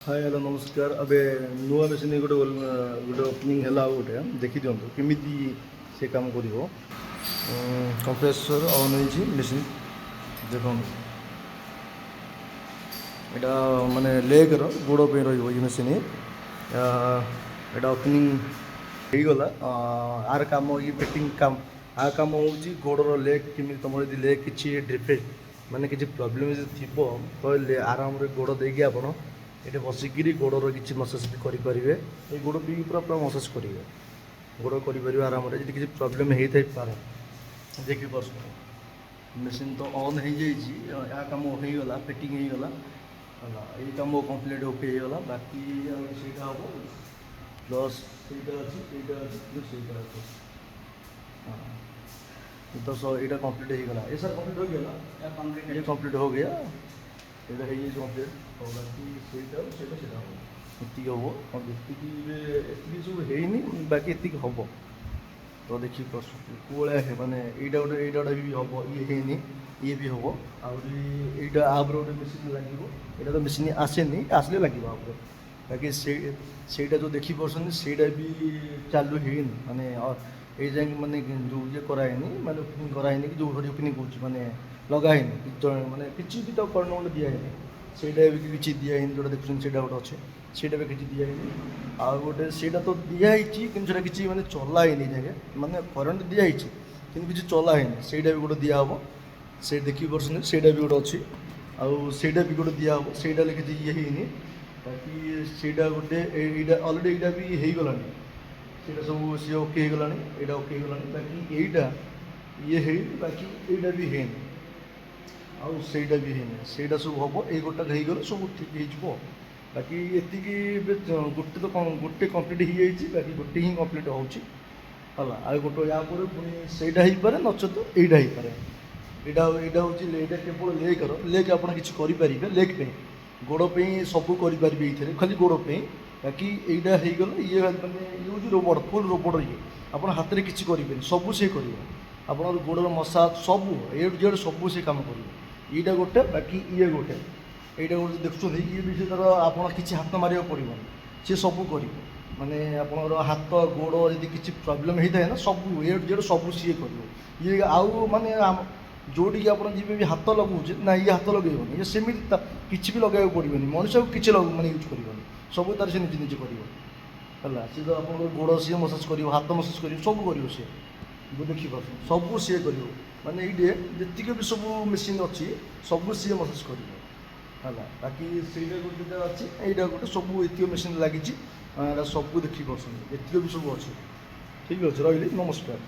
Hi hello नमस्कार अबे नुआ मेसीन गोटे गोटे ओपनिंग है गोटे देखी दिंतु केमी से कम कर कंप्रेसर ऑन हो मेसीन देखो यहाँ माने लेग रोड़ पे रही मेसीन यहाँ ओपनिंग हो गला आर काम ये फिटिंग काम आ काम हूँ गोड़र लेग केमी तुम यदि लेग किसी डिफेक्ट माने किसी प्रोब्लेम थी तो आराम गोड़ देकी आप ये बसिकी गोड़र किसी मसाज भी करेंगे ये गोड़ भी पूरा पूरा मसाज करेंगे गोड़ कर आराम से किसी प्रोब्लेम होता पारे देखिए मेसीन तो ऑन हो या कम होगा फिटिंग होगा ये कम कम्प्लीट ओके होगा बाकी से हम प्लस तो यहाँ कम्प्लीट होगा ये सर कम्प्लीट हो गया ये कम्प्लीट हो गया ये कम्प्लीट और बाकी से हम ये सब है बाकी ये हम तो देखिए कौन है माने यहाँ गोटे भी हम ये है ये भी हम आउटा आप्रे गोटे मेसीन लगे यहाँ तो मेसीन आसेनी आसले लगे आप बाकी से जो देखी पार्टी से भी चालू है माने ये जाए माने जो ये कराएनी माने ओपनिंग कराएनी कि जो ओपनिंग कौन माने लगाए माने किसी भी तो कर्ण दिखाई सेटा भी किसी दिखाई जोटा देखुन से गोटे अच्छे सेटा भी किसी दिखाई आ गोटे से तो दिखाई कि किसी माने चलाइनी जगह माने करेन्ट दिखाई कि किसी चलाइनी से भी गोटे दिहब से देखी पार्टी से भी गोटे अच्छी आईटा भी गोटे दिहब से किसी ये है बाकी से गोटे अलरेडी यहाँ भी हो गलानी से सब सी ओके हो गलानी यहाँ ओके हो गलानी बाकी यहीटा ये है बाकी यहाँ भी है आईटा भी है से सब हम ये गोटा हो सब ठीक हो बाकी ये गोटे तो गोटे कम्प्लीट हो जाए बाकी गोटे ही कम्प्लीट होगा आ गोटे या पुणी से पारे नचत यहाँ हो पारे यहाँ हूँ केवल लेकर लेग आप करेंगे लेग पे गोड़प सब करेंगे ये खाली गोड़प बाकी यहाँ हो गला ये मैंने ये हूँ रोबोट फुल रोबोट ये आप हाथ में किसी करेंगे सब सी कर आप गोड़र मसाज सब ए टू जेड सब से कम कर यहाँ गोटे बाकी ये गोटे यहाँ गोटे देखुं ये भी तार आप किसी हाथ मारे पड़ो सी सब कर माने आप हाथ गोड़ यदि किसी प्रोब्लेम होता है ना सब ए टू जेड सब सी कर ये आउ माने जोटी आप जी हाथ लगे ना ये हाथ लगे ये सेमि किसी भी लगे पड़े मनुष्य को किसी माने यूज कर सब तार से निजे निजे कर सी तो आप गोड़ सी मसाज कर हाथ मसाज कर सब कर सी देखिए सब सी कर माने ये जी भी सब मेसीन अच्छी सब सी मसाज कर बाकी से गोटे अच्छी यहाँ गोटे सब ये मेसीन लगी सब देखिए पार्टी ये भी सब अच्छे ठीक अच्छे रही नमस्कार।